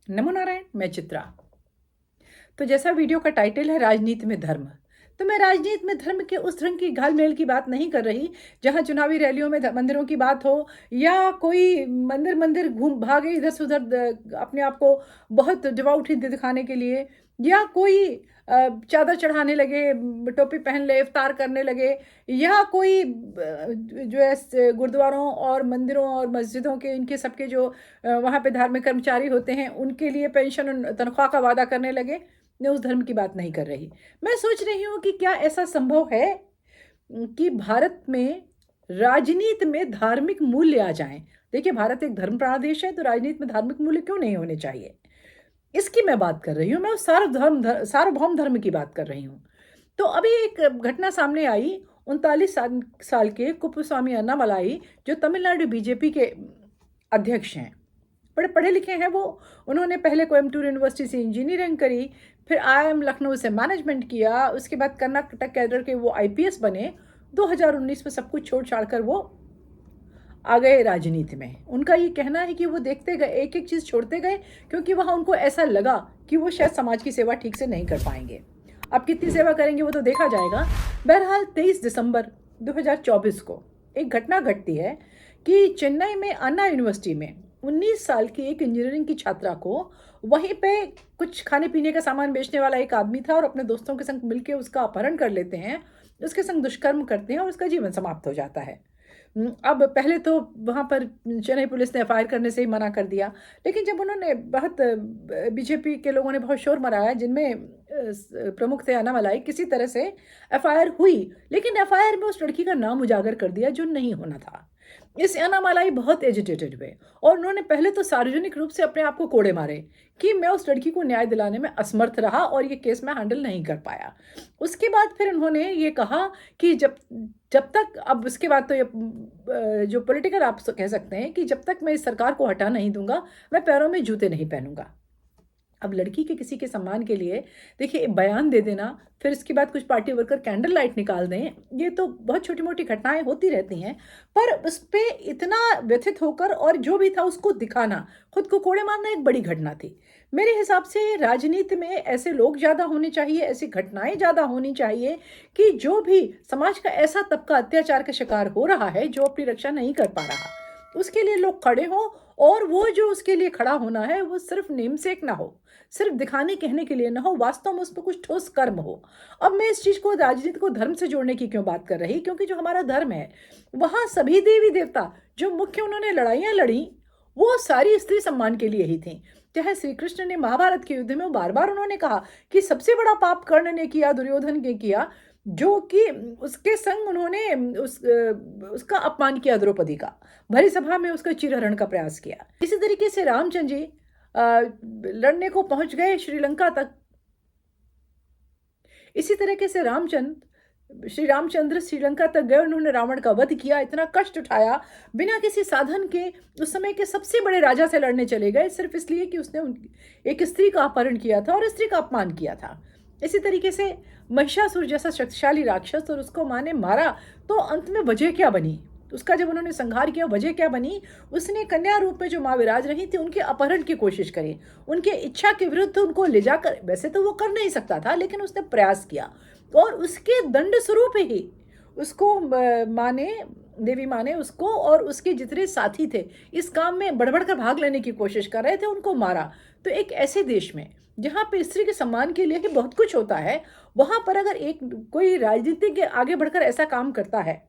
नमो नारायण। मैं चित्रा। तो जैसा वीडियो का टाइटल है राजनीति में धर्म, तो मैं राजनीति में धर्म के उस ढंग की घाल-मेल की बात नहीं कर रही जहाँ चुनावी रैलियों में मंदिरों की बात हो या कोई मंदिर-मंदिर घूम भागे इधर से उधर अपने आप को बहुत डिवोटी दिखाने के लिए, या कोई चादर चढ़ाने लगे, टोपी पहन ले, इफ्तार करने लगे, या कोई जो है गुरुद्वारों और मंदिरों और मस्जिदों के इनके सबके जो वहाँ पे धार्मिक कर्मचारी होते हैं उनके लिए पेंशन और तनख्वाह का वादा करने लगे। मैं उस धर्म की बात नहीं कर रही। मैं सोच रही हूँ कि क्या ऐसा संभव है कि भारत में राजनीति में धार्मिक मूल्य आ जाएं। देखिए, भारत एक धर्म प्रधान देश है, तो राजनीति में धार्मिक मूल्य क्यों नहीं होने चाहिए, इसकी मैं बात कर रही हूँ। मैं उस सार्वभौम धर्म की बात कर रही हूँ। तो अभी एक घटना सामने आई। 39 साल के कुपुस्वामी अन्नामलाई, जो तमिलनाडु बीजेपी के अध्यक्ष हैं, बड़े पढ़े लिखे हैं वो। उन्होंने पहले कोयम्बटूर यूनिवर्सिटी से इंजीनियरिंग करी, फिर आईआईएम लखनऊ से मैनेजमेंट किया, उसके बाद कर्नाटक कैडर के वो आईपीएस बने। 2019 में सब कुछ छोड़ छाड़ कर वो आ गए राजनीति में। उनका ये कहना है कि वो देखते गए, एक एक चीज़ छोड़ते गए, क्योंकि वहाँ उनको ऐसा लगा कि वो शायद समाज की सेवा ठीक से नहीं कर पाएंगे। अब कितनी सेवा करेंगे वो तो देखा जाएगा। बहरहाल 23 दिसंबर 2024 को एक घटना घटती है कि चेन्नई में अन्ना यूनिवर्सिटी में 19 साल की एक इंजीनियरिंग की छात्रा को वहीं पे कुछ खाने पीने का सामान बेचने वाला एक आदमी था और अपने दोस्तों के संग मिलकर उसका अपहरण कर लेते हैं, उसके संग दुष्कर्म करते हैं और उसका जीवन समाप्त हो जाता है। अब पहले तो वहाँ पर चेन्नई पुलिस ने एफआईआर करने से ही मना कर दिया, लेकिन जब उन्होंने बहुत बीजेपी के लोगों ने बहुत शोर मचाया, जिनमें प्रमुख थे अन्नामलाई, किसी तरह से एफआईआर हुई, लेकिन एफआईआर में उस लड़की का नाम उजागर कर दिया जो नहीं होना था। इस अन्नामलाई बहुत एजिटेटेड हुए और उन्होंने पहले तो सार्वजनिक रूप से अपने आप को कोड़े मारे कि मैं उस लड़की को न्याय दिलाने में असमर्थ रहा और ये केस मैं हैंडल नहीं कर पाया। उसके बाद फिर उन्होंने ये कहा कि जब जब तक, अब उसके बाद तो ये जो पॉलिटिकल आप कह सकते हैं कि जब तक मैं इस सरकार को हटा नहीं दूंगा, मैं पैरों में जूते नहीं पहनूंगा। अब लड़की के किसी के सम्मान के लिए देखिए बयान दे देना, फिर इसके बाद कुछ पार्टी वर्कर कैंडल लाइट निकाल दें, ये तो बहुत छोटी मोटी घटनाएं होती रहती हैं। पर उस पे इतना व्यथित होकर और जो भी था उसको दिखाना, खुद को कोड़े मारना एक बड़ी घटना थी। मेरे हिसाब से राजनीति में ऐसे लोग ज़्यादा होने चाहिए, ऐसी घटनाएं ज़्यादा होनी चाहिए कि जो भी समाज का ऐसा तबका अत्याचार का शिकार हो रहा है, जो अपनी रक्षा नहीं कर पा रहा, उसके लिए लोग खड़े हों। और वो जो उसके लिए खड़ा होना है वो सिर्फ नेमसेक ना हो, सिर्फ दिखाने कहने के लिए ना हो, वास्तव में उस पर कुछ ठोस कर्म हो। अब मैं इस चीज को, राजनीति को धर्म से जोड़ने की क्यों बात कर रही, क्योंकि जो हमारा धर्म है वहां सभी देवी देवता जो मुख्य उन्होंने लड़ाइयां लड़ी वो सारी स्त्री सम्मान के लिए ही थी। चाहे श्री कृष्ण ने महाभारत के युद्ध में बार बार उन्होंने कहा कि सबसे बड़ा पाप कर्ण ने किया, दुर्योधन ने किया, जो कि उसके संग उन्होंने उसका अपमान किया, द्रौपदी का भरी सभा में उसका चीरहरण का प्रयास किया। इसी तरीके से रामचंद्र जी लड़ने को पहुंच गए श्रीलंका तक। इसी तरीके से श्री रामचंद्र श्रीलंका तक गए, उन्होंने रावण का वध किया, इतना कष्ट उठाया बिना किसी साधन के। उस समय के सबसे बड़े राजा से लड़ने चले गए सिर्फ इसलिए कि उसने एक स्त्री का अपहरण किया था और स्त्री का अपमान किया था। इसी तरीके से महिषासुर जैसा शक्तिशाली राक्षस, और उसको माँ ने मारा, तो अंत में वजह क्या बनी उसका, जब उन्होंने संहार किया वजह क्या बनी, उसने कन्या रूप में जो माँ विराज रही थी उनके अपहरण की कोशिश करी, उनके इच्छा के विरुद्ध उनको ले जाकर, वैसे तो वो कर नहीं सकता था लेकिन उसने प्रयास किया, और उसके दंड स्वरूप ही उसको देवी माँ ने उसको और उसके जितने साथी थे इस काम में बढ़ बढ़ कर भाग लेने की कोशिश कर रहे थे, उनको मारा। तो एक ऐसे देश में जहाँ पे स्त्री के सम्मान के लिए ही बहुत कुछ होता है, वहां पर अगर एक कोई राजनीति के आगे बढ़कर ऐसा काम करता है,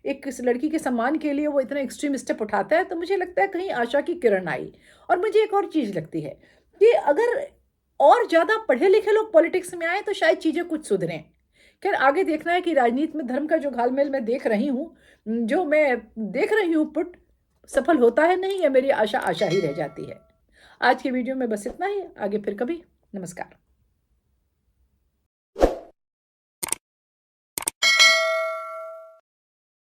एक इस लड़की के सम्मान के लिए वो इतना एक्सट्रीम स्टेप उठाता है, तो मुझे लगता है कहीं आशा की किरण आई। और मुझे एक और चीज लगती है कि अगर और ज्यादा पढ़े लिखे लोग पॉलिटिक्स में आए तो शायद चीजें कुछ सुधरें। खैर, आगे देखना है कि राजनीति में धर्म का जो घालमेल मैं देख रही हूँ, जो मैं देख रही हूँ पुट, सफल होता है नहीं, या मेरी आशा आशा ही रह जाती है। आज के वीडियो में बस इतना ही, आगे फिर कभी। नमस्कार।